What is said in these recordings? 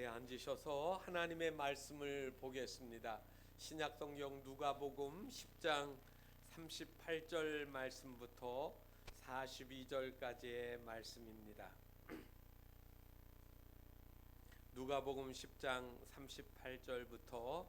자리에 앉으셔서 하나님의 말씀을 보겠습니다. 신약성경 누가복음 10장 38절 말씀부터 42절까지의 말씀입니다. 누가복음 10장 38절부터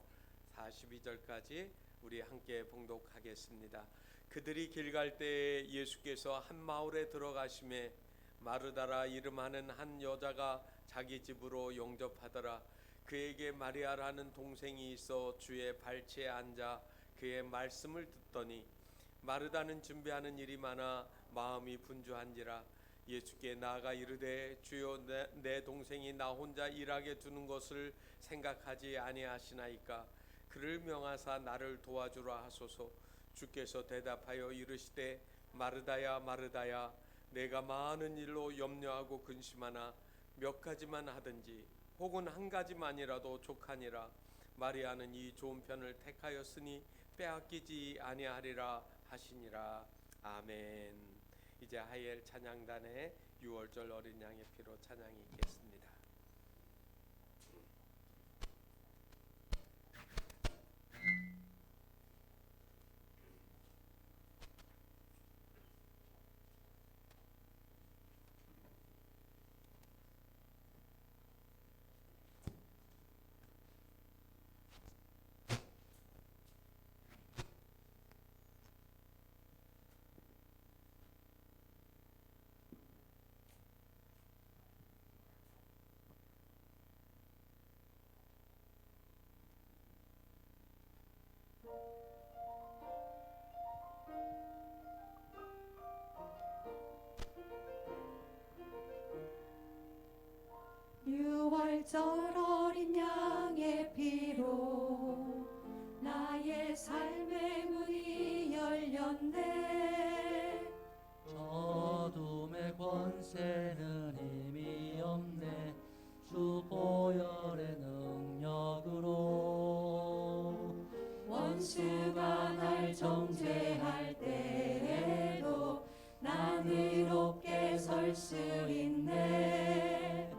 42절까지 우리 함께 봉독하겠습니다. 그들이 길 갈 때 예수께서 한 마을에 들어가심에 마르다라 이름하는 한 여자가 자기 집으로 영접하더라. 그에게 마리아라는 동생이 있어 주의 발치에 앉아 그의 말씀을 듣더니 마르다는 준비하는 일이 많아 마음이 분주한지라. 예수께 나아가 이르되 주여 내 동생이 나 혼자 일하게 두는 것을 생각하지 아니하시나이까. 그를 명하사 나를 도와주라 하소서. 주께서 대답하여 이르시되 마르다야 마르다야 내가 많은 일로 염려하고 근심하나 몇 가지만 하든지 혹은 한 가지만이라도 족하니라. 마리아는 이 좋은 편을 택하였으니 빼앗기지 아니하리라 하시니라. 아멘. 이제 하엘 찬양단의 6월절 어린 양의 피로 찬양이 있겠습니다. 유월절 어린 양의 피로 나의 삶의 문이 열렸네. 어둠의 권세는 힘이 없네. 주 보혈의 능력으로 원수가 날 정죄할 때에도 난 의롭게 설 수 있네.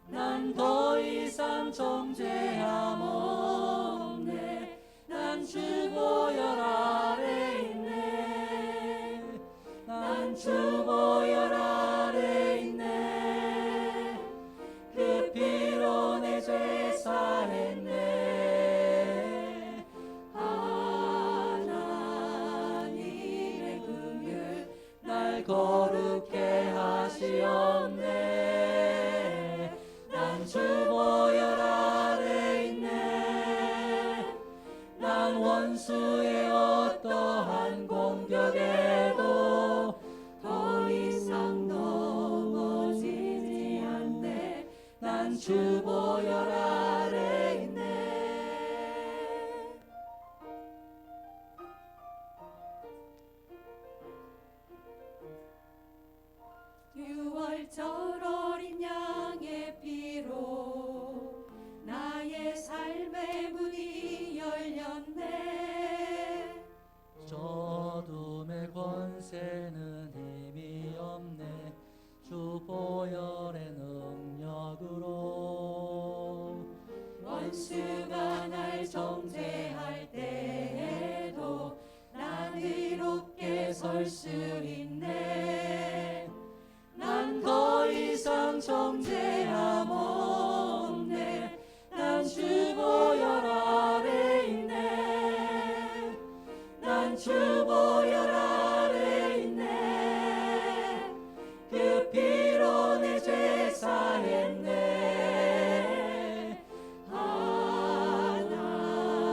난 더 이상 정죄함 없네. 난 주 보혈 아래 있네. 난 주 보혈 아래 있네. 그 피로 내 죄 사했네. 하나님의 긍휼 날 거룩해 하시었네. 난 주 보혈 아래 있네. 난 원수의 어떠한 공격에도 더 이상 넘어지지 않네. 난 주 보혈 아래 있네. 유월절 어린 양의 피로 나의 삶의 문이 열렸네. 어둠의 권세는 힘이 없네. 주 보혈의 능력으로 원수가 날 정죄할 때에도 난 의롭게 설 수 있네. 난 더 이상 정죄함 없네. 난 주 보혈 아래 있네. 난 주 보혈 아래 있네. 그 피로 내 죄 사했네.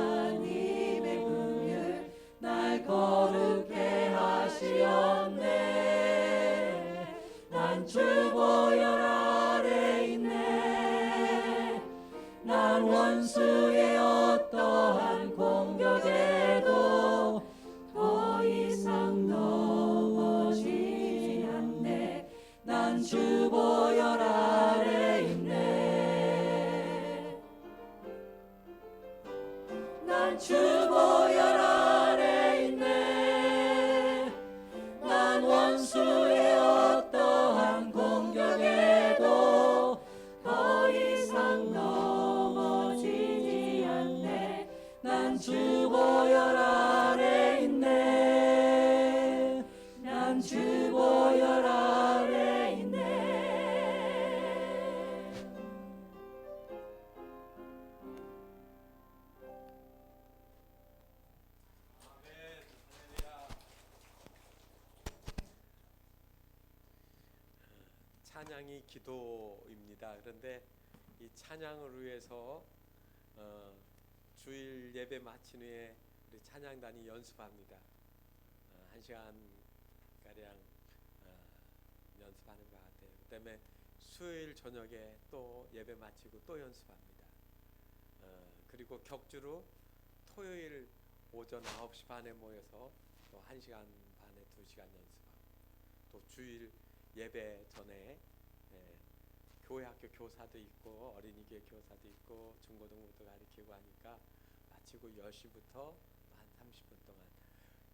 하나님의 긍휼 날 거룩해 하시었네. 난 주 보혈 아래 있네. 난 원수의 어떠한 공격에도 더 이상 넘어지지 않네. 난 주 보혈 아래 있네. 난 주 보혈 아래 있네. 난 원수의 어떠한 공격에도 더 이상 넘어지지 찬양이 기도입니다. 그런데 이 찬양을 위해서 주일 예배 마친 후에 우리 찬양단이 연습합니다. 1시간 가량 연습하는 것 같아요. 그다음에 수요일 저녁에 또 예배 마치고 또 연습합니다. 그리고 격주로 토요일 오전 9시 반에 모여서 또 1시간 반에 2시간 연습하고, 또 주일 예배 전에 교회 학교 교사도 있고 어린이교회 교사도 있고 중고등부도 가르치고 하니까 마치고 10시부터 한 30분 동안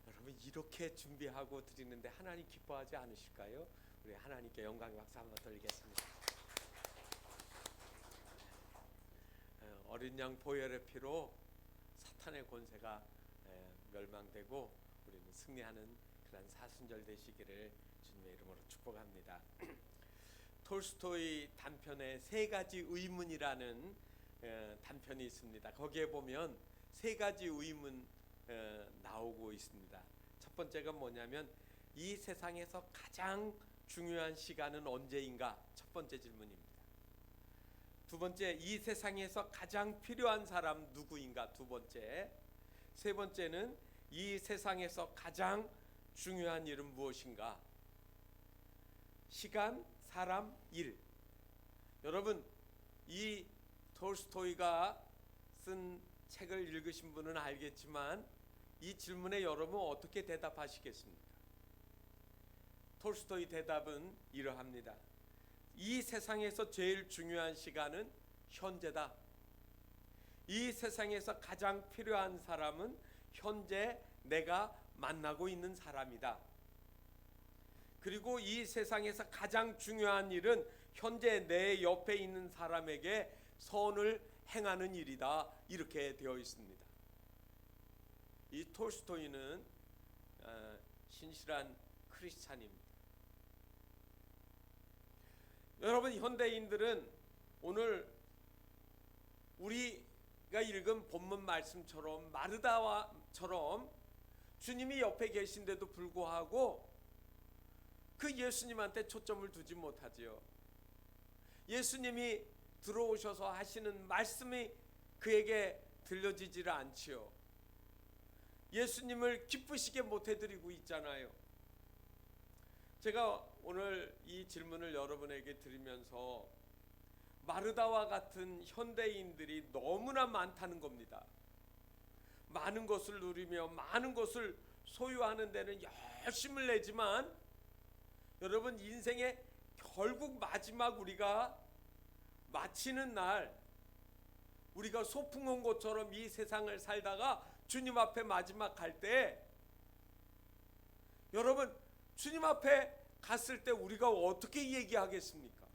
여러분 이렇게 준비하고 드리는데 하나님 기뻐하지 않으실까요? 우리 하나님께 영광의 박수 한번 돌리겠습니다. 어린 양 보혈의 피로 사탄의 권세가 멸망되고 우리는 승리하는 그런 사순절 되시기를 주님의 이름으로 축복합니다. 톨스토이 단편에 세 가지 의문이라는 단편이 있습니다. 거기에 보면 세 가지 의문 나오고 있습니다. 첫 번째가 뭐냐면 이 세상에서 가장 중요한 시간은 언제인가? 첫 번째 질문입니다. 두 번째, 이 세상에서 가장 필요한 사람 누구인가? 두 번째. 세 번째는 이 세상에서 가장 중요한 일은 무엇인가? 시간, 사람, 일. 여러분, 이 톨스토이가 쓴 책을 읽으신 분은 알겠지만 이 질문에 여러분 어떻게 대답하시겠습니까? 톨스토이 대답은 이러합니다. 이 세상에서 제일 중요한 시간은 현재다. 이 세상에서 가장 필요한 사람은 현재 내가 만나고 있는 사람이다. 그리고 이 세상에서 가장 중요한 일은 현재 내 옆에 있는 사람에게 선을 행하는 일이다. 이렇게 되어 있습니다. 이 톨스토이는 신실한 크리스찬입니다. 여러분, 현대인들은 오늘 우리가 읽은 본문 말씀처럼 마르다와처럼 주님이 옆에 계신데도 불구하고 그 예수님한테 초점을 두지 못하지요. 예수님이 들어오셔서 하시는 말씀이 그에게 들려지지를 않지요. 예수님을 기쁘시게 못해드리고 있잖아요. 제가 오늘 이 질문을 여러분에게 드리면서 마르다와 같은 현대인들이 너무나 많다는 겁니다. 많은 것을 누리며 많은 것을 소유하는 데는 열심을 내지만 여러분, 인생의 결국 마지막 우리가 마치는 날, 우리가 소풍 온 것처럼 이 세상을 살다가 주님 앞에 마지막 갈 때, 여러분 주님 앞에 갔을 때 우리가 어떻게 얘기하겠습니까?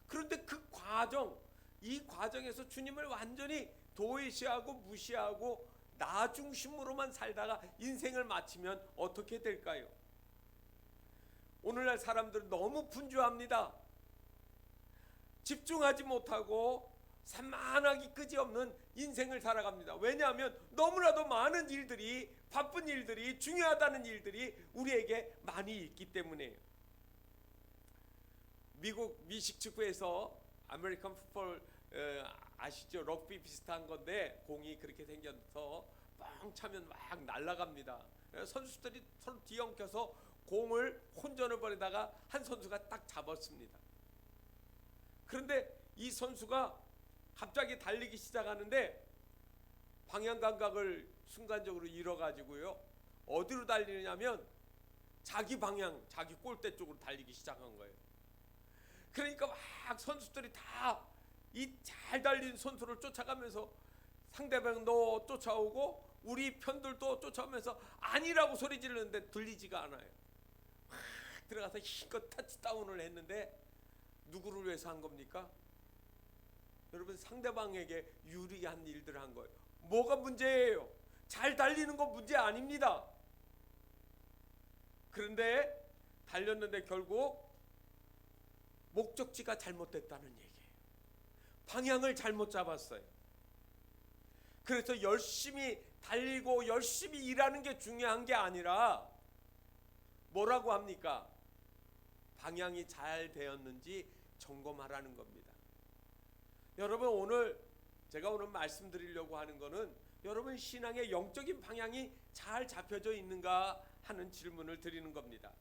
그런데 그 과정, 이 과정에서 주님을 완전히 도외시하고 무시하고 나 중심으로만 살다가 인생을 마치면 어떻게 될까요? 오늘날 사람들은 너무 분주합니다. 집중하지 못하고 산만하기 끄지없는 인생을 살아갑니다. 왜냐하면 너무나도 많은 일들이, 바쁜 일들이, 중요하다는 일들이 우리에게 많이 있기 때문이에요. 미국 미식축구에서 아메리칸 풋볼 아시죠? 럭비 비슷한 건데 공이 그렇게 생겨서 뻥 차면 막 날아갑니다. 선수들이 서로 뒤엉켜서 공을 혼전을 벌이다가 한 선수가 딱 잡았습니다. 그런데 이 선수가 갑자기 달리기 시작하는데 방향 감각을 순간적으로 잃어가지고요, 어디로 달리느냐면 자기 방향, 자기 골대 쪽으로 달리기 시작한 거예요. 그러니까 막 선수들이 다 이 잘 달린 선수를 쫓아가면서 상대방도 쫓아오고 우리 편들도 쫓아오면서 아니라고 소리 지르는데 들리지가 않아요. 막 들어가서 힘껏 터치다운을 했는데 누구를 위해서 한 겁니까? 여러분, 상대방에게 유리한 일들을 한 거예요. 뭐가 문제예요? 잘 달리는 거 문제 아닙니다. 그런데 달렸는데 결국 목적지가 잘못됐다는 얘기예요. 방향을 잘못 잡았어요. 그래서 열심히 달리고 열심히 일하는 게 중요한 게 아니라 뭐라고 합니까? 방향이 잘 되었는지 점검하라는 겁니다. 여러분, 제가 오늘 말씀드리려고 하는 것은 여러분 신앙의 영적인 방향이 잘 잡혀져 있는가 하는 질문을 드리는 겁니다.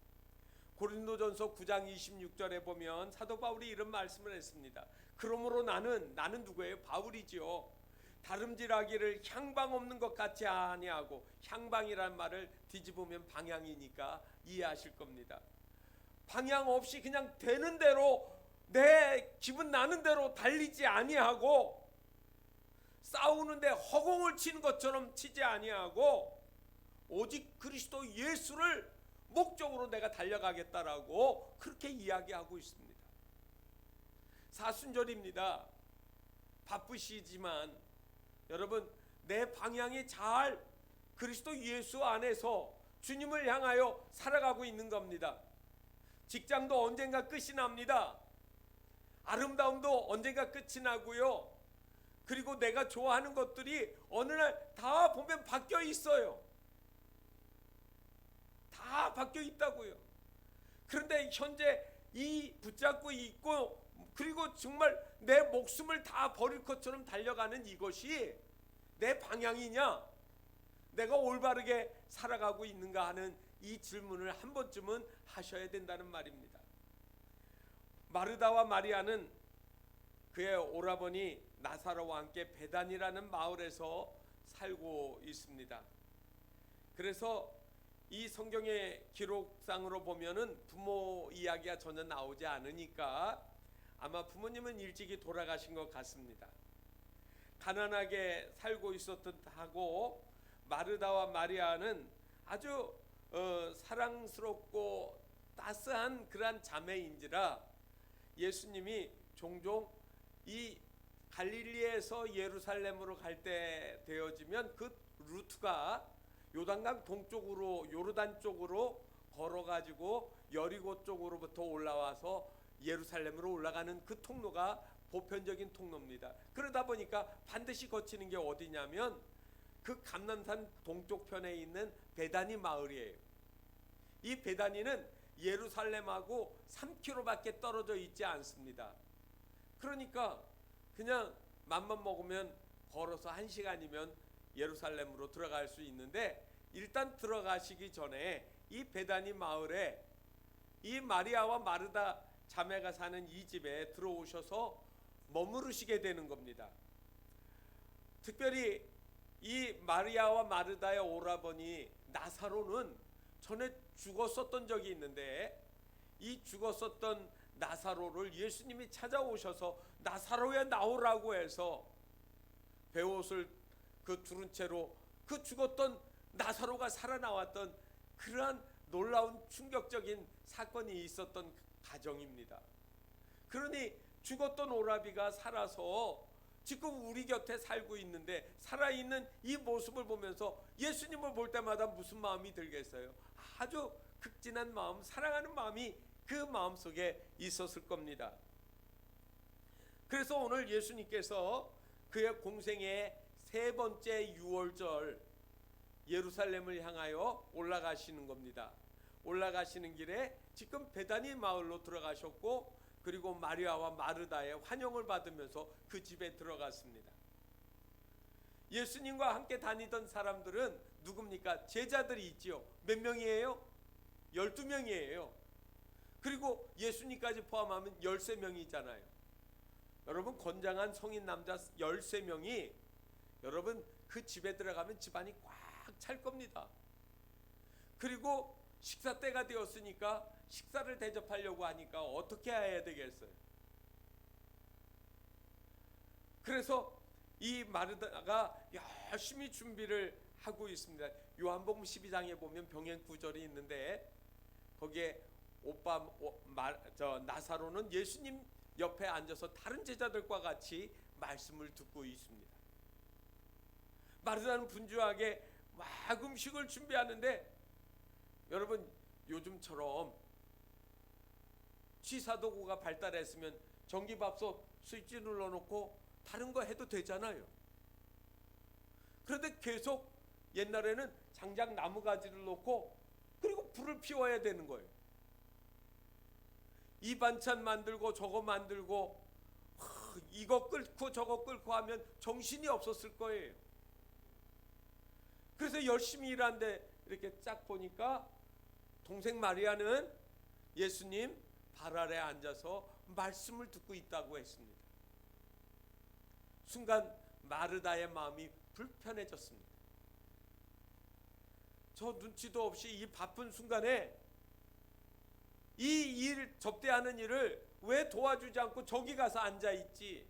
고린도전서 9장 26절에 보면 사도 바울이 이런 말씀을 했습니다. 그러므로 나는 누구예요? 바울이지요. 다름질하기를 향방 없는 것 같이 아니하고, 향방이란 말을 뒤집으면 방향이니까 이해하실 겁니다. 방향 없이 그냥 되는 대로 내 기분 나는 대로 달리지 아니하고, 싸우는데 허공을 치는 것처럼 치지 아니하고, 오직 그리스도 예수를 목적으로 내가 달려가겠다라고 그렇게 이야기하고 있습니다. 사순절입니다. 바쁘시지만 여러분, 내 방향이 잘 그리스도 예수 안에서 주님을 향하여 살아가고 있는 겁니다. 직장도 언젠가 끝이 납니다. 아름다움도 언젠가 끝이 나고요. 그리고 내가 좋아하는 것들이 어느 날 다 보면 바뀌어 있어요. 다 바뀌어 있다고요. 그런데 현재 이 붙잡고 있고, 그리고 정말 내 목숨을 다 버릴 것처럼 달려가는 이것이 내 방향이냐, 내가 올바르게 살아가고 있는가 하는 이 질문을 한 번쯤은 하셔야 된다는 말입니다. 마르다와 마리아는 그의 오라버니 나사로와 함께 베단이라는 마을에서 살고 있습니다. 그래서 이 성경의 기록상으로 보면은 부모 이야기가 전혀 나오지 않으니까 아마 부모님은 일찍이 돌아가신 것 같습니다. 가난하게 살고 있었듯하고, 마르다와 마리아는 아주 사랑스럽고 따스한 그러한 자매인지라 예수님이 종종 이 갈릴리에서 예루살렘으로 갈 때 되어지면 그 루트가 요단강 동쪽으로, 요르단 쪽으로 걸어가지고 여리고 쪽으로부터 올라와서 예루살렘으로 올라가는 그 통로가 보편적인 통로입니다. 그러다 보니까 반드시 거치는 게 어디냐면 그 감람산 동쪽 편에 있는 베다니 마을이에요. 이 베다니는 예루살렘하고 3km밖에 떨어져 있지 않습니다. 그러니까 그냥 맘만 먹으면 걸어서 1시간이면 예루살렘으로 들어갈 수 있는데, 일단 들어가시기 전에 이 베다니 마을에 이 마리아와 마르다 자매가 사는 이 집에 들어오셔서 머무르시게 되는 겁니다. 특별히 이 마리아와 마르다의 오라버니 나사로는 전에 죽었었던 적이 있는데, 이 죽었었던 나사로를 예수님이 찾아오셔서 나사로야 나오라고 해서 베옷을 그 두른 채로 그 죽었던 나사로가 살아나왔던 그러한 놀라운 충격적인 사건이 있었던 가정입니다. 그러니 죽었던 오라비가 살아서 지금 우리 곁에 살고 있는데, 살아있는 이 모습을 보면서 예수님을 볼 때마다 무슨 마음이 들겠어요? 아주 극진한 마음, 사랑하는 마음이 그 마음속에 있었을 겁니다. 그래서 오늘 예수님께서 그의 공생의 세 번째 유월절 예루살렘을 향하여 올라가시는 겁니다. 올라가시는 길에 지금 베다니 마을로 들어가셨고, 그리고 마리아와 마르다의 환영을 받으면서 그 집에 들어갔습니다. 예수님과 함께 다니던 사람들은 누굽니까? 제자들이 있지요. 몇 명이에요? 12명이에요. 그리고 예수님까지 포함하면 13명이잖아요. 여러분, 건장한 성인 남자 13명이 여러분 그 집에 들어가면 집안이 꽉 찰 겁니다. 그리고 식사 때가 되었으니까 식사를 대접하려고 하니까 어떻게 해야 되겠어요? 그래서 이 마르다가 열심히 준비를 하고 있습니다. 요한복음 12장에 보면 병행 구절이 있는데, 거기에 나사로는 예수님 옆에 앉아서 다른 제자들과 같이 말씀을 듣고 있습니다. 마르다는 분주하게 막 음식을 준비하는데, 여러분 요즘처럼 취사도구가 발달했으면 전기밥솥 스위치 눌러놓고 다른 거 해도 되잖아요. 그런데 계속 옛날에는 장작 나무가지를 놓고 그리고 불을 피워야 되는 거예요. 이 반찬 만들고 저거 만들고 이거 끓고 저거 끓고 하면 정신이 없었을 거예요. 그래서 열심히 일하는데 이렇게 쫙 보니까 동생 마리아는 예수님 발 아래 앉아서 말씀을 듣고 있다고 했습니다. 순간 마르다의 마음이 불편해졌습니다. 저 눈치도 없이 이 바쁜 순간에 이 일 접대하는 일을 왜 도와주지 않고 저기 가서 앉아있지?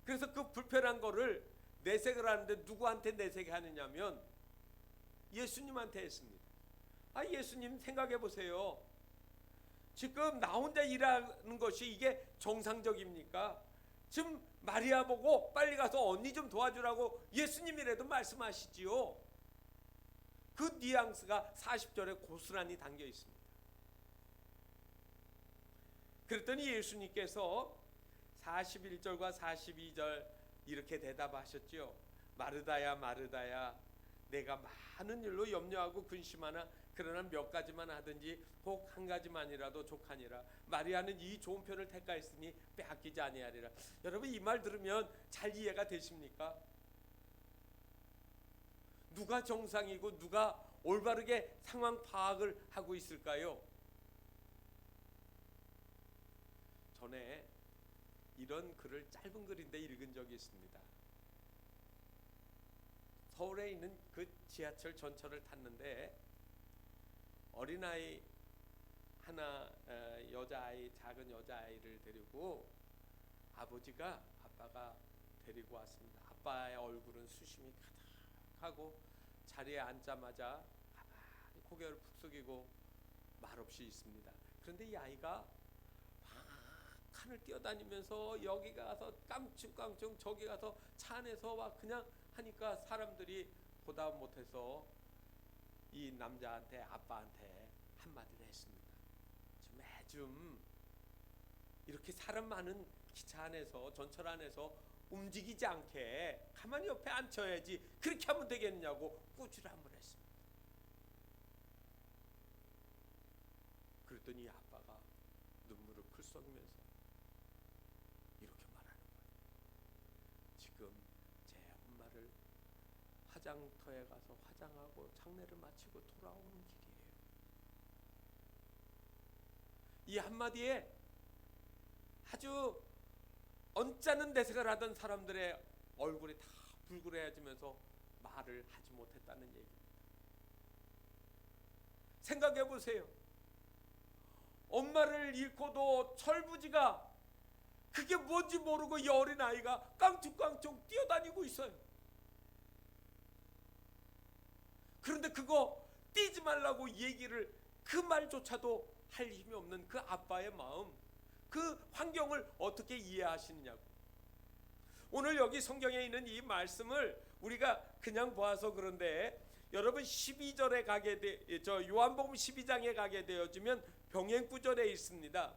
그래서 그 불편한 거를 내색을 하는데 누구한테 내색하느냐면 예수님한테 했습니다. 예수님 생각해 보세요. 지금 나 혼자 일하는 것이 이게 정상적입니까? 지금 마리아 보고 빨리 가서 언니 좀 도와주라고 예수님이라도 말씀하시지요. 그 뉘앙스가 40절에 고스란히 담겨 있습니다. 그랬더니 예수님께서 41절과 42절 이렇게 대답하셨죠. 마르다야 마르다야, 내가 많은 일로 염려하고 근심하나 그러나 몇 가지만 하든지 혹 한 가지만이라도 족하니라. 마리아는 이 좋은 편을 택하였으니 빼앗기지 아니하리라. 여러분 이 말 들으면 잘 이해가 되십니까? 누가 정상이고 누가 올바르게 상황 파악을 하고 있을까요? 전에 이런 글을 짧은 글인데 읽은 적이 있습니다. 서울에 있는 그 지하철 전철을 탔는데 어린아이 하나, 여자아이, 작은 여자아이를 데리고 아빠가 데리고 왔습니다. 아빠의 얼굴은 수심이 가득하고 자리에 앉자마자 가만히 고개를 푹 숙이고 말없이 있습니다. 그런데 이 아이가 칸을 뛰어다니면서 여기 가서 깡충깡충 저기 가서 차 안에서 막 그냥 하니까 사람들이 보다 못해서 이 남자한테 아빠한테 한마디를 했습니다. 좀 이렇게 사람 많은 기차 안에서 전철 안에서 움직이지 않게 가만히 옆에 앉혀야지 그렇게 하면 되겠느냐고 꾸지를 한번 했습니다. 그랬더니 아빠가 눈물을 글썽이면서 이렇게 말하는 거예요. 지금 제 엄마를 화장터에 가서 화장하고 장례를 마치고 돌아오는 길이에요. 이 한마디에 아주 언짢은 내색을 하던 사람들의 얼굴이 다 불그레해지면서 말을 하지 못했다는 얘기입니다. 생각해 보세요. 엄마를 잃고도 철부지가 그게 뭔지 모르고 이 어린아이가 깡충깡충 뛰어다니고 있어요. 그런데 그거 뛰지 말라고 얘기를 그 말조차도 할 힘이 없는 그 아빠의 마음, 그 환경을 어떻게 이해하시느냐고. 오늘 여기 성경에 있는 이 말씀을 우리가 그냥 보아서 그런데 여러분 12절에 가게 요한복음 12장에 가게 되어지면 병행구절에 있습니다.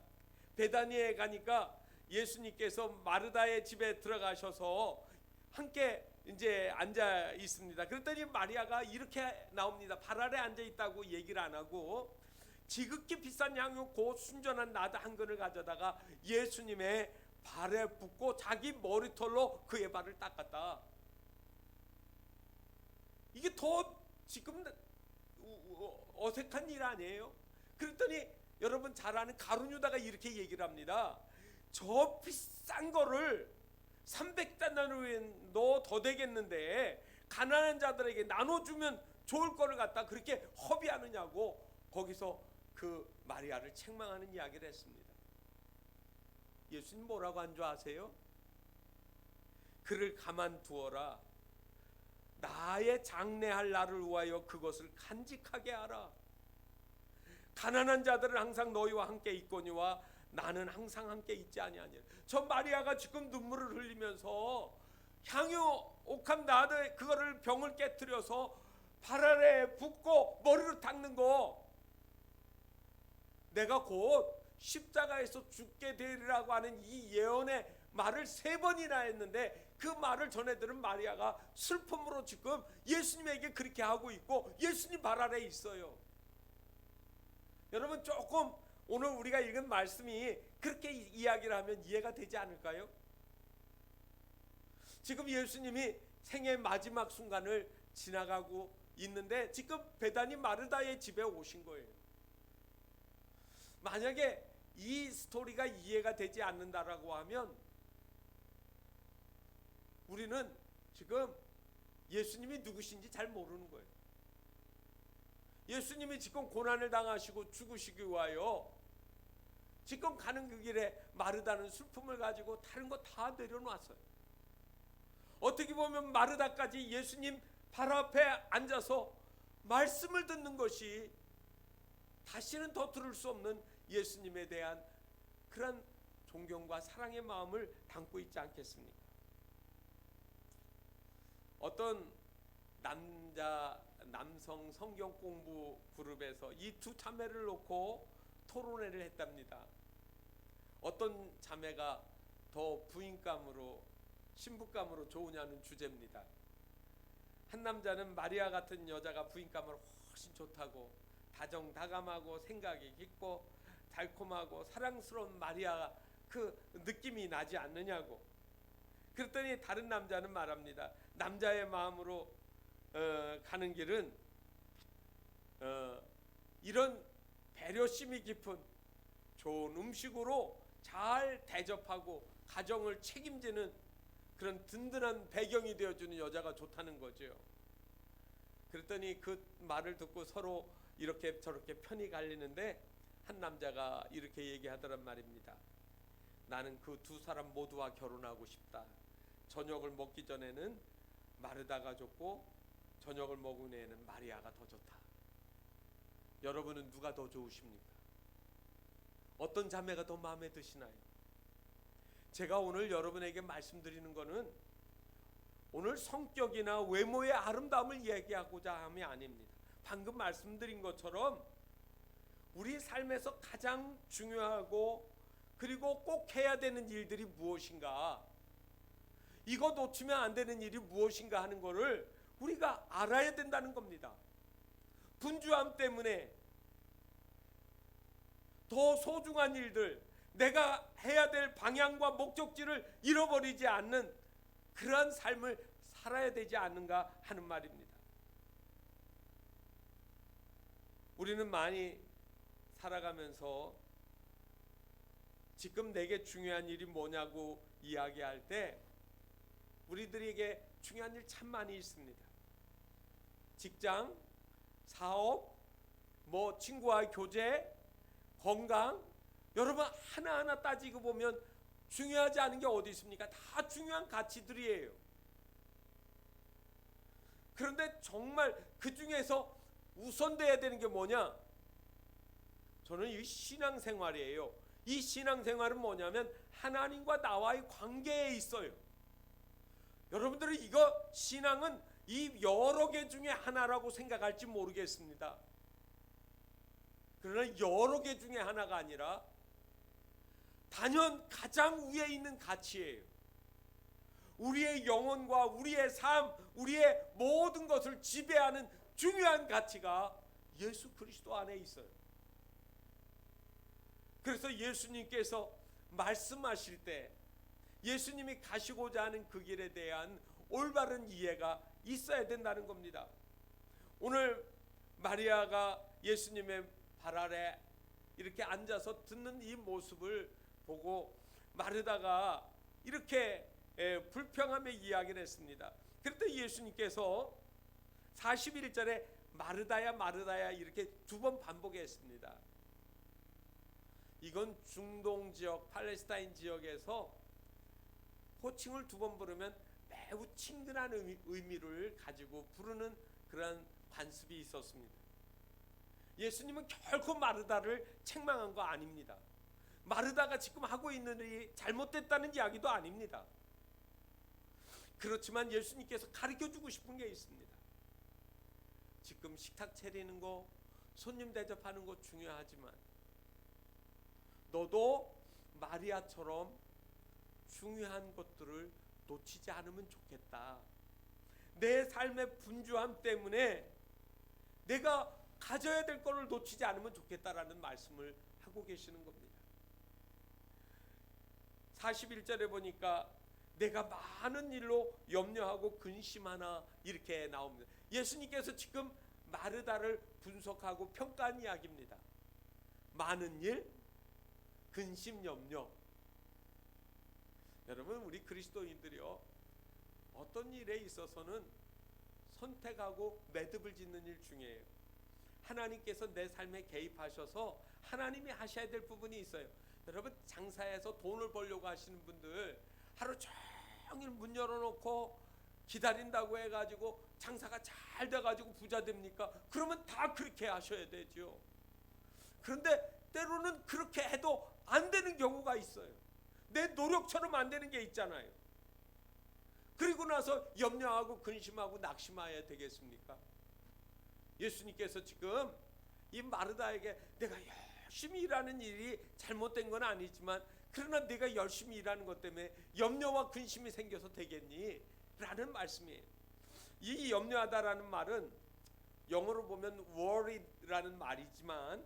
베다니에 가니까 예수님께서 마르다의 집에 들어가셔서 함께 이제 앉아 있습니다. 그랬더니 마리아가 이렇게 나옵니다. 발 아래 앉아 있다고 얘기를 안 하고 지극히 비싼 양육 고 순전한 나드 한 근을 가져다가 예수님의 발에 붓고 자기 머리털로 그의 발을 닦았다. 이게 더 지금 어색한 일 아니에요? 그랬더니 여러분 잘 아는 가룟유다가 이렇게 얘기를 합니다. 저 비싼 거를 300데나리온도 더 되겠는데 가난한 자들에게 나눠주면 좋을 거를 갖다 그렇게 허비하느냐고 거기서 그 마리아를 책망하는 이야기를 했습니다. 예수님 뭐라고 한 줄 아세요? 그를 가만두어라. 나의 장래할 날을 위하여 그것을 간직하게 하라. 가난한 자들은 항상 너희와 함께 있거니와 나는 항상 함께 있지 아니하니라. 저 마리아가 지금 눈물을 흘리면서 향유 옥합 나드 그거를 병을 깨뜨려서 발 아래 붓고 머리로 닦는 거, 내가 곧 십자가에서 죽게 되리라고 하는 이 예언의 말을 3번이나 했는데 그 말을 전해 들은 마리아가 슬픔으로 지금 예수님에게 그렇게 하고 있고 예수님 발 아래 있어요. 여러분 조금 오늘 우리가 읽은 말씀이 그렇게 이야기를 하면 이해가 되지 않을까요? 지금 예수님이 생의 마지막 순간을 지나가고 있는데 지금 베다니 마르다의 집에 오신 거예요. 만약에 이 스토리가 이해가 되지 않는다라고 하면 우리는 지금 예수님이 누구신지 잘 모르는 거예요. 예수님이 지금 고난을 당하시고 죽으시기 위하여 지금 가는 그 길에 마르다는 슬픔을 가지고 다른 거 다 내려놨어요. 어떻게 보면 마르다까지 예수님 발 앞에 앉아서 말씀을 듣는 것이 다시는 더 들을 수 없는 예수님에 대한 그런 존경과 사랑의 마음을 담고 있지 않겠습니까? 어떤 남성 성경 공부 그룹에서 이 두 자매를 놓고 토론회를 했답니다. 어떤 자매가 더 부인감으로 신부감으로 좋으냐는 주제입니다. 한 남자는 마리아 같은 여자가 부인감으로 훨씬 좋다고, 다정다감하고 생각이 깊고 달콤하고 사랑스러운 마리아 그 느낌이 나지 않느냐고. 그랬더니 다른 남자는 말합니다. 남자의 마음으로 가는 길은 이런 배려심이 깊은 좋은 음식으로 잘 대접하고 가정을 책임지는 그런 든든한 배경이 되어주는 여자가 좋다는 거죠. 그랬더니 그 말을 듣고 서로 이렇게 저렇게 편이 갈리는데 한 남자가 이렇게 얘기하더란 말입니다. 나는 그 두 사람 모두와 결혼하고 싶다. 저녁을 먹기 전에는 마르다가 좋고 저녁을 먹은 후에는 마리아가 더 좋다. 여러분은 누가 더 좋으십니까? 어떤 자매가 더 마음에 드시나요? 제가 오늘 여러분에게 말씀드리는 것은 오늘 성격이나 외모의 아름다움을 얘기하고자 함이 아닙니다. 방금 말씀드린 것처럼 우리 삶에서 가장 중요하고 그리고 꼭 해야 되는 일들이 무엇인가, 이거 놓치면 안 되는 일이 무엇인가 하는 것을 우리가 알아야 된다는 겁니다. 분주함 때문에 더 소중한 일들, 내가 해야 될 방향과 목적지를 잃어버리지 않는 그러한 삶을 살아야 되지 않는가 하는 말입니다. 우리는 많이 살아가면서 지금 내게 중요한 일이 뭐냐고 이야기할 때 우리들에게 중요한 일 참 많이 있습니다. 직장, 사업, 뭐 친구와의 교제, 건강, 여러분 하나하나 따지고 보면 중요하지 않은 게 어디 있습니까? 다 중요한 가치들이에요. 그런데 정말 그 중에서 우선돼야 되는 게 뭐냐? 저는 이 신앙생활이에요. 이 신앙생활은 뭐냐면 하나님과 나와의 관계에 있어요. 여러분들은 이거 신앙은 이 여러 개 중에 하나라고 생각할지 모르겠습니다. 그러나 여러 개 중에 하나가 아니라 단연 가장 위에 있는 가치예요. 우리의 영혼과 우리의 삶, 우리의 모든 것을 지배하는 중요한 가치가 예수 그리스도 안에 있어요. 그래서 예수님께서 말씀하실 때 예수님이 가시고자 하는 그 길에 대한 올바른 이해가 있어야 된다는 겁니다. 오늘 마리아가 예수님의 발 아래 이렇게 앉아서 듣는 이 모습을 보고 마르다가 이렇게 불평하며 이야기를 했습니다. 그랬더니 예수님께서 41절에 마르다야 마르다야 이렇게 두 번 반복했습니다. 이건 중동 지역, 팔레스타인 지역에서 호칭을 두 번 부르면 매우 친근한 의미를 가지고 부르는 그런 관습이 있었습니다. 예수님은 결코 마르다를 책망한 거 아닙니다. 마르다가 지금 하고 있는 일이 잘못됐다는 이야기도 아닙니다. 그렇지만 예수님께서 가르쳐주고 싶은 게 있습니다. 지금 식탁 차리는 거, 손님 대접하는 거 중요하지만 너도 마리아처럼 중요한 것들을 놓치지 않으면 좋겠다. 내 삶의 분주함 때문에 내가 가져야 될 것을 놓치지 않으면 좋겠다라는 말씀을 하고 하고 계시는 겁니다. 41절에 보니까 내가 많은 일로 염려하고 근심하나 이렇게 나옵니다. 예수님께서 지금 마르다를 분석하고 평가한 이야기입니다. 많은 일, 근심, 염려. 여러분, 우리 그리스도인들이요, 어떤 일에 있어서는 선택하고 매듭을 짓는 일 중이에요. 하나님께서 내 삶에 개입하셔서 하나님이 하셔야 될 부분이 있어요. 여러분, 장사해서 돈을 벌려고 하시는 분들 하루 종일 문 열어놓고 기다린다고 해가지고 장사가 잘 돼가지고 부자 됩니까? 그러면 다 그렇게 하셔야 되죠. 그런데 때로는 그렇게 해도 안 되는 경우가 있어요. 내 노력처럼 안 되는 게 있잖아요. 그리고 나서 염려하고 근심하고 낙심해야 되겠습니까? 예수님께서 지금 이 마르다에게 내가 열심히 일하는 일이 잘못된 건 아니지만 그러나 내가 열심히 일하는 것 때문에 염려와 근심이 생겨서 되겠니? 라는 말씀이에요. 이 염려하다라는 말은 영어로 보면 worry라는 말이지만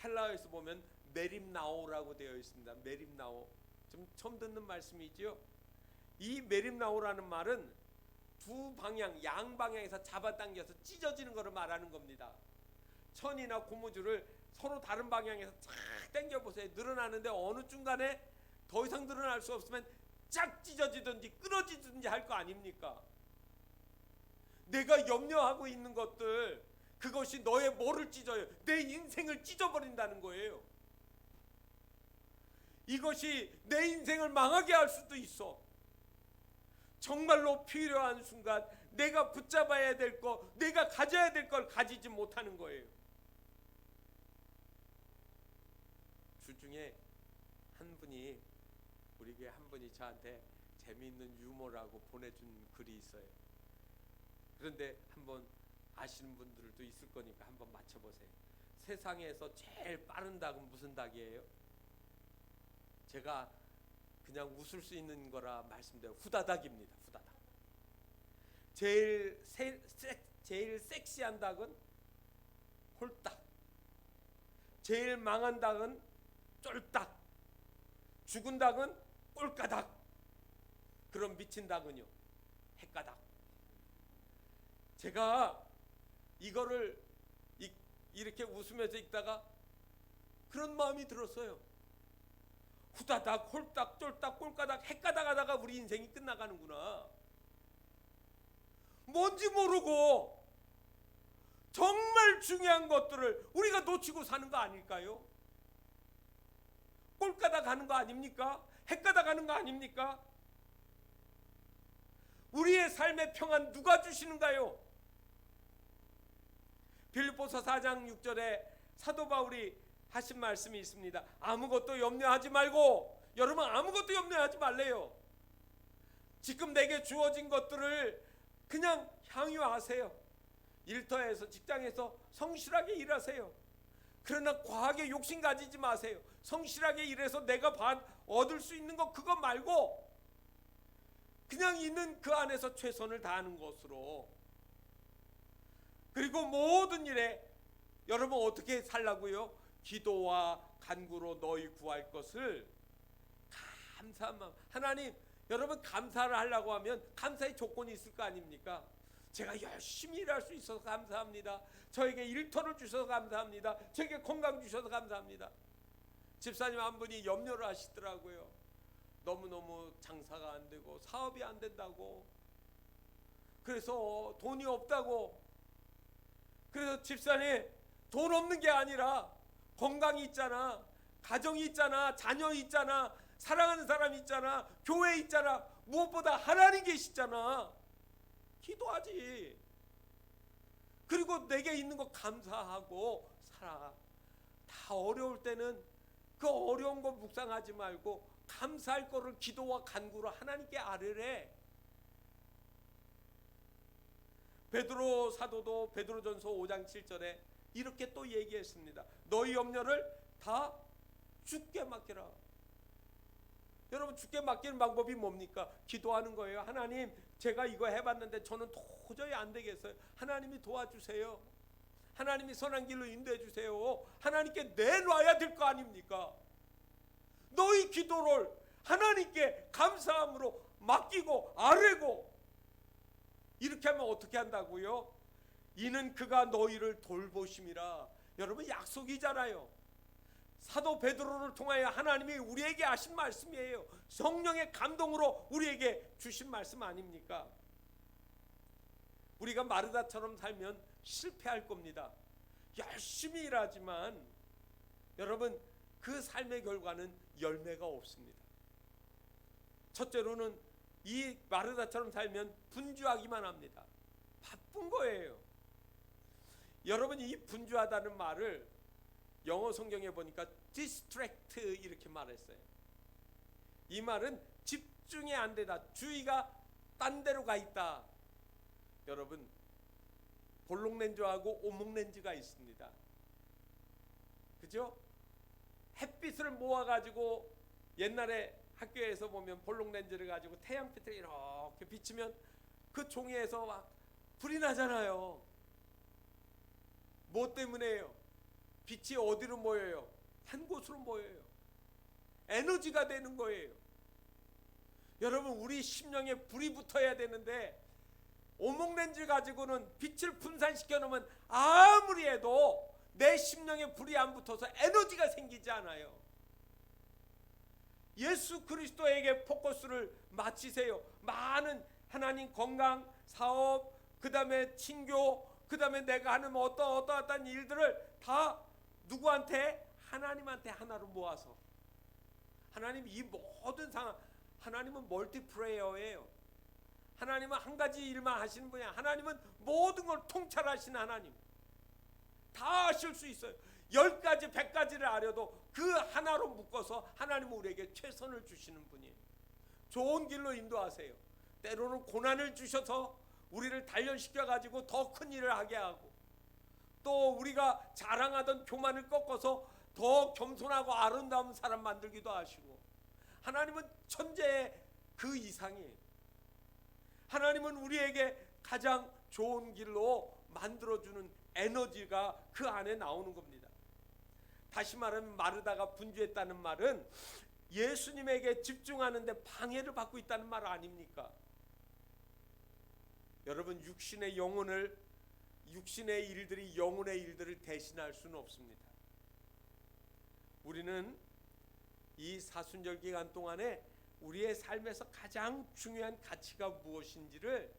헬라어에서 보면 메림나오라고 되어 있습니다. 메림나오. 좀 처음 듣는 말씀이지요. 이 메림나오라는 말은 두 방향, 양방향에서 잡아당겨서 찢어지는 것을 말하는 겁니다. 천이나 고무줄을 서로 다른 방향에서 쫙 당겨보세요. 늘어나는데 어느 중간에 더 이상 늘어날 수 없으면 쫙 찢어지든지 끊어지든지 할 거 아닙니까? 내가 염려하고 있는 것들, 그것이 너의 뭐를 찢어요? 내 인생을 찢어버린다는 거예요. 이것이 내 인생을 망하게 할 수도 있어. 정말로 필요한 순간 내가 붙잡아야 될 거, 내가 가져야 될 걸 가지지 못하는 거예요. 주중에 한 분이, 우리 교회 한 분이 저한테 재미있는 유머라고 보내준 글이 있어요. 그런데 한번 아시는 분들도 있을 거니까 한번 맞춰보세요. 세상에서 제일 빠른 닭은 무슨 닭이에요? 제가 그냥 웃을 수 있는 거라 말씀드려요. 후다닥입니다. 후다닥. 제일 섹시한 닭은 홀딱. 제일 망한 닭은 쫄딱. 죽은 닭은 꼴까닥. 그럼 미친 닭은요? 헷가닥. 제가 이거를 이렇게 웃으면서 읽다가 그런 마음이 들었어요. 후다닥, 홀딱, 쫄딱, 꼴까닥, 헷가닥 하다가 우리 인생이 끝나가는구나. 뭔지 모르고 정말 중요한 것들을 우리가 놓치고 사는 거 아닐까요? 꼴까닥 하는 거 아닙니까? 헷가닥 하는 거 아닙니까? 우리의 삶의 평안 누가 주시는가요? 빌립보서 4장 6절에 사도 바울이 하신 말씀이 있습니다. 아무것도 염려하지 말고, 여러분 아무것도 염려하지 말래요. 지금 내게 주어진 것들을 그냥 향유하세요. 일터에서, 직장에서 성실하게 일하세요. 그러나 과하게 욕심 가지지 마세요. 성실하게 일해서 내가 얻을 수 있는 거 그거 말고 그냥 있는 그 안에서 최선을 다하는 것으로. 그리고 모든 일에 여러분 어떻게 살라고요? 기도와 간구로 너희 구할 것을 감사한 마음. 하나님, 여러분 감사를 하려고 하면 감사의 조건이 있을 거 아닙니까? 제가 열심히 일할 수 있어서 감사합니다. 저에게 일터를 주셔서 감사합니다. 저에게 건강 주셔서 감사합니다. 집사님 한 분이 염려를 하시더라고요. 너무너무 장사가 안 되고 사업이 안 된다고, 그래서 돈이 없다고. 그래서 집사님, 돈 없는 게 아니라 건강이 있잖아, 가정이 있잖아, 자녀 있잖아, 사랑하는 사람 있잖아, 교회 있잖아, 무엇보다 하나님 계시잖아. 기도하지. 그리고 내게 있는 거 감사하고 살아. 다 어려울 때는 그 어려운 거 묵상하지 말고 감사할 거를 기도와 간구로 하나님께 아뢰래. 베드로 사도도 베드로전서 5장 7절에 이렇게 또 얘기했습니다. 너희 염려를 다 주께 맡겨라. 여러분, 주께 맡기는 방법이 뭡니까? 기도하는 거예요. 하나님, 제가 이거 해봤는데 저는 도저히 안 되겠어요. 하나님이 도와주세요. 하나님이 선한 길로 인도해 주세요. 하나님께 내놔야 될 거 아닙니까? 너희 기도를 하나님께 감사함으로 맡기고 아뢰고 이렇게 하면 어떻게 한다고요? 이는 그가 너희를 돌보심이라. 여러분 약속이잖아요. 사도 베드로를 통하여 하나님이 우리에게 하신 말씀이에요. 성령의 감동으로 우리에게 주신 말씀 아닙니까? 우리가 마르다처럼 살면 실패할 겁니다. 열심히 일하지만 여러분 그 삶의 결과는 열매가 없습니다. 첫째로는 이 마르다처럼 살면 분주하기만 합니다. 바쁜 거예요. 여러분 이 분주하다는 말을 영어 성경에 보니까 distract 이렇게 말했어요. 이 말은 집중이 안 되다, 주의가 딴 데로 가 있다. 여러분 볼록렌즈하고 오목렌즈가 있습니다. 그죠? 햇빛을 모아가지고 옛날에 학교에서 보면 볼록렌즈를 가지고 태양빛을 이렇게 비치면 그 종이에서 막 불이 나잖아요. 뭐 때문에요? 빛이 어디로 모여요? 한 곳으로 모여요. 에너지가 되는 거예요. 여러분 우리 심령에 불이 붙어야 되는데 오목렌즈 가지고는 빛을 분산시켜 놓으면 아무리 해도 내 심령에 불이 안 붙어서 에너지가 생기지 않아요. 예수 그리스도에게 포커스를 맞추세요. 많은 하나님 건강, 사업, 그 다음에 친교, 그 다음에 내가 하는 어떠한 일들을 다 누구한테? 하나님한테 하나로 모아서. 하나님 이 모든 상황, 하나님은 멀티플레이어예요. 하나님은 한 가지 일만 하시는 분이야. 하나님은 모든 걸 통찰하시는 하나님. 다 하실 수 있어요. 10가지 100가지를 아려도 그 하나로 묶어서 하나님은 우리에게 최선을 주시는 분이에요. 좋은 길로 인도하세요. 때로는 고난을 주셔서 우리를 단련시켜 가지고 더 큰 일을 하게 하고, 또 우리가 자랑하던 교만을 꺾어서 더 겸손하고 아름다운 사람 만들기도 하시고, 하나님은 천재의 그 이상이에요. 하나님은 우리에게 가장 좋은 길로 만들어주는 에너지가 그 안에 나오는 겁니다. 다시 말하면 마르다가 분주했다는 말은 예수님에게 집중하는데 방해를 받고 있다는 말 아닙니까? 여러분 육신의 일들이 영혼의 일들을 대신할 수는 없습니다. 우리는 이 사순절 기간 동안에 우리의 삶에서 가장 중요한 가치가 무엇인지를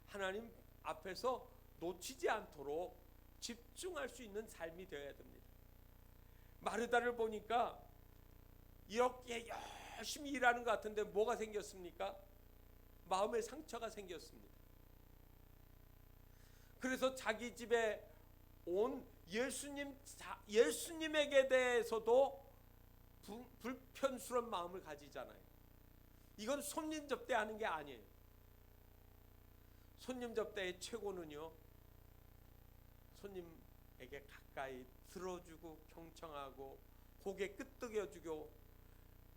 하나님 앞에서 놓치지 않도록 집중할 수 있는 삶이 되어야 됩니다. 마르다를 보니까 이렇게 열심히 일하는 것 같은데 뭐가 생겼습니까? 마음의 상처가 생겼습니다. 그래서 자기 집에 온 예수님에게 대해서도 불편스러운 마음을 가지잖아요. 이건 손님 접대하는 게 아니에요. 손님 접대의 최고는요, 손님에게 가까이 들어주고 경청하고 고개 끄덕여주고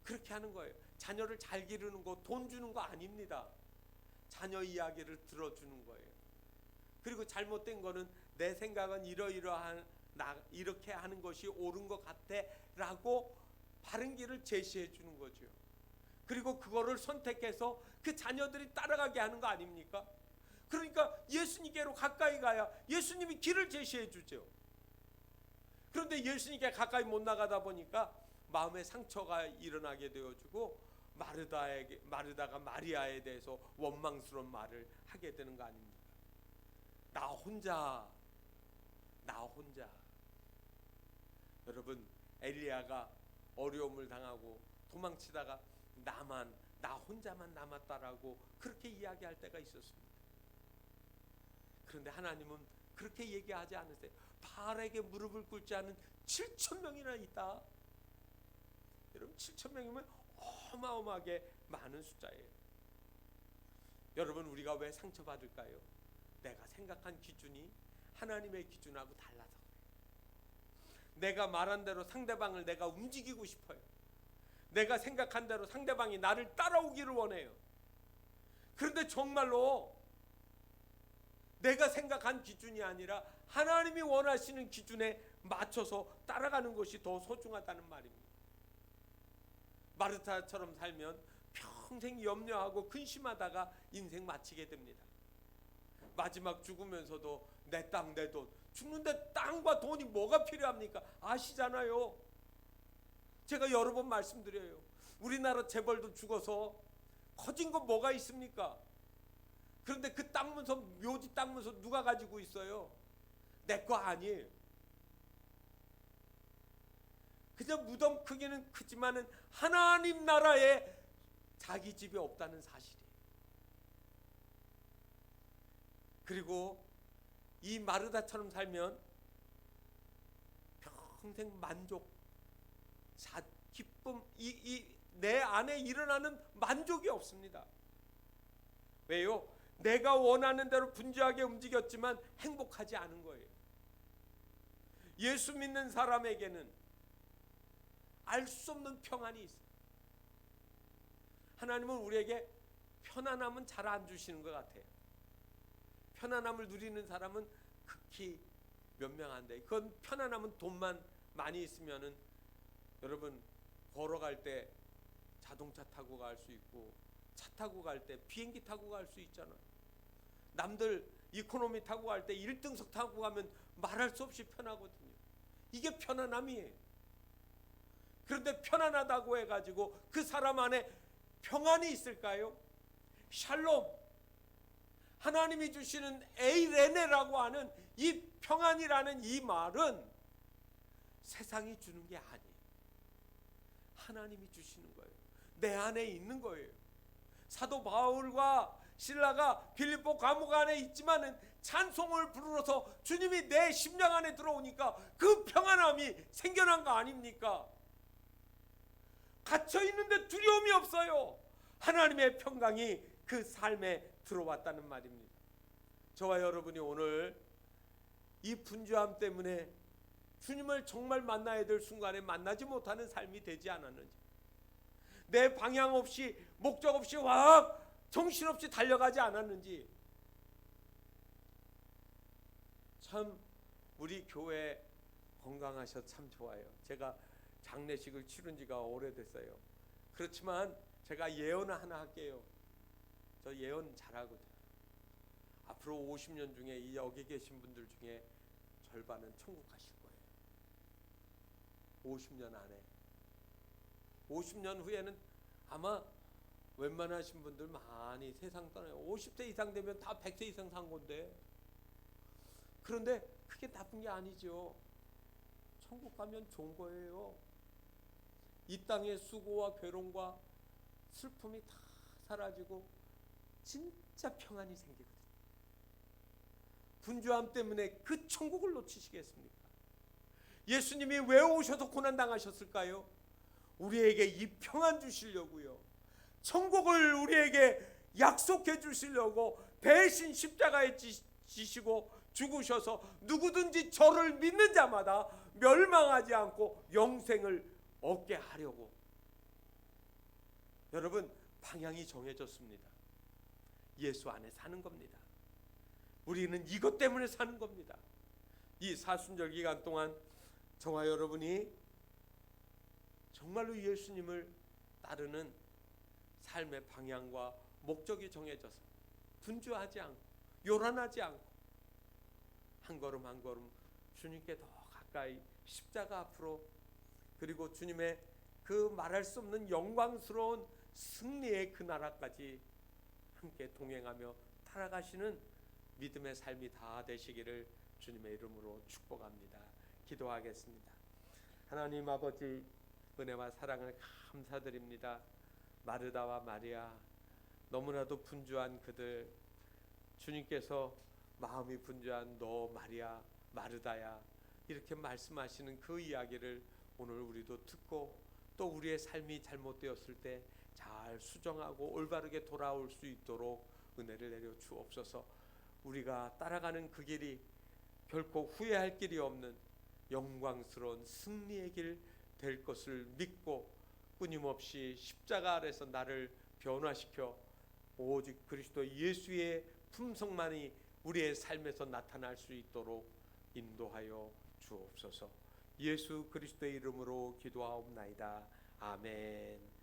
그렇게 하는 거예요. 자녀를 잘 기르는 거 돈 주는 거 아닙니다. 자녀 이야기를 들어주는 거예요. 그리고 잘못된 거는 내 생각은 이러이러한 이렇게 하는 것이 옳은 것 같아 라고 바른 길을 제시해 주는 거죠. 그리고 그거를 선택해서 그 자녀들이 따라가게 하는 거 아닙니까? 그러니까 예수님께로 가까이 가야 예수님이 길을 제시해 주죠. 그런데 예수님께 가까이 못 나가다 보니까 마음의 상처가 일어나게 되어지고 마르다가 마리아에 대해서 원망스러운 말을 하게 되는 거 아닙니까? 나 혼자. 여러분 엘리야가 어려움을 당하고 도망치다가 나 혼자만 남았다라고 그렇게 이야기할 때가 있었습니다. 그런데 하나님은 그렇게 얘기하지 않으세요. 바알에게 무릎을 꿇지 않은 7,000명이나 있다. 여러분 7,000명이면 어마어마하게 많은 숫자예요. 여러분 우리가 왜 상처받을까요? 내가 생각한 기준이 하나님의 기준하고 달라서 그래요. 내가 말한 대로 상대방을 내가 움직이고 싶어요. 내가 생각한 대로 상대방이 나를 따라오기를 원해요. 그런데 정말로 내가 생각한 기준이 아니라 하나님이 원하시는 기준에 맞춰서 따라가는 것이 더 소중하다는 말입니다. 마르타처럼 살면 평생 염려하고 근심하다가 인생 마치게 됩니다. 마지막 죽으면서도 내 땅, 내 돈. 죽는데 땅과 돈이 뭐가 필요합니까? 아시잖아요. 제가 여러 번 말씀드려요. 우리나라 재벌도 죽어서 커진 거 뭐가 있습니까? 그런데 그 땅 문서, 묘지 땅 문서 누가 가지고 있어요? 내 거 아니에요. 그냥 무덤 크기는 크지만은 하나님 나라에 자기 집이 없다는 사실이에요. 그리고 이 마르다처럼 살면 평생 만족, 기쁨, 내 안에 일어나는 만족이 없습니다. 왜요? 내가 원하는 대로 분주하게 움직였지만 행복하지 않은 거예요. 예수 믿는 사람에게는 알 수 없는 평안이 있어요. 하나님은 우리에게 편안함은 잘 안 주시는 것 같아요. 편안함을 누리는 사람은 극히 몇 명 안 돼. 그건 편안함은 돈만 많이 있으면은 여러분 걸어갈 때 자동차 타고 갈 수 있고 차 타고 갈 때 비행기 타고 갈 수 있잖아. 남들 이코노미 타고 갈 때 1등석 타고 가면 말할 수 없이 편하거든요. 이게 편안함이에요. 그런데 편안하다고 해가지고 그 사람 안에 평안이 있을까요? 샬롬, 하나님이 주시는 에이레네라고 하는 이 평안이라는 이 말은 세상이 주는 게 아니에요. 하나님이 주시는 거예요. 내 안에 있는 거예요. 사도 바울과 실라가 빌립보 감옥 안에 있지만은 찬송을 부르러서 주님이 내 심령 안에 들어오니까 그 평안함이 생겨난 거 아닙니까? 갇혀 있는데 두려움이 없어요. 하나님의 평강이 그 삶에 들어왔다는 말입니다. 저와 여러분이 오늘 이 분주함 때문에 주님을 정말 만나야 될 순간에 만나지 못하는 삶이 되지 않았는지, 내 방향 없이 목적 없이 확 정신없이 달려가지 않았는지. 참 우리 교회 건강하셔서 참 좋아요. 제가 장례식을 치른 지가 오래됐어요. 그렇지만 제가 예언 하나 할게요. 저 예언 잘하거든요. 앞으로 50년 중에 이 여기 계신 분들 중에 절반은 천국 가실 거예요. 50년 안에. 50년 후에는 아마 웬만하신 분들 많이 세상 떠나요. 50세 이상 되면 다 100세 이상 산 건데. 그런데 그게 나쁜 게 아니죠. 천국 가면 좋은 거예요. 이 땅의 수고와 괴로움과 슬픔이 다 사라지고 진짜 평안이 생기거든요. 분주함 때문에 그 천국을 놓치시겠습니까? 예수님이 왜 오셔서 고난당하셨을까요? 우리에게 이 평안 주시려고요. 천국을 우리에게 약속해 주시려고 대신 십자가에 지시고 죽으셔서 누구든지 저를 믿는 자마다 멸망하지 않고 영생을 얻게 하려고. 여러분, 방향이 정해졌습니다. 예수 안에 사는 겁니다. 우리는 이것 때문에 사는 겁니다. 이 사순절 기간 동안 저와 여러분이 정말로 예수님을 따르는 삶의 방향과 목적이 정해져서 분주하지 않고 요란하지 않고 한 걸음 한 걸음 주님께 더 가까이 십자가 앞으로, 그리고 주님의 그 말할 수 없는 영광스러운 승리의 그 나라까지 함께 동행하며 살아가시는 믿음의 삶이 다 되시기를 주님의 이름으로 축복합니다. 기도하겠습니다. 하나님 아버지, 은혜와 사랑을 감사드립니다. 마르다와 마리아, 너무나도 분주한 그들, 주님께서 마음이 분주한 너 마리아, 마르다야, 이렇게 말씀하시는 그 이야기를 오늘 우리도 듣고 또 우리의 삶이 잘못되었을 때 잘 수정하고 올바르게 돌아올 수 있도록 은혜를 내려 주옵소서. 우리가 따라가는 그 길이 결코 후회할 길이 없는 영광스러운 승리의 길 될 것을 믿고 끊임없이 십자가 아래서 나를 변화시켜 오직 그리스도 예수의 품성만이 우리의 삶에서 나타날 수 있도록 인도하여 주옵소서. 예수 그리스도의 이름으로 기도하옵나이다. 아멘.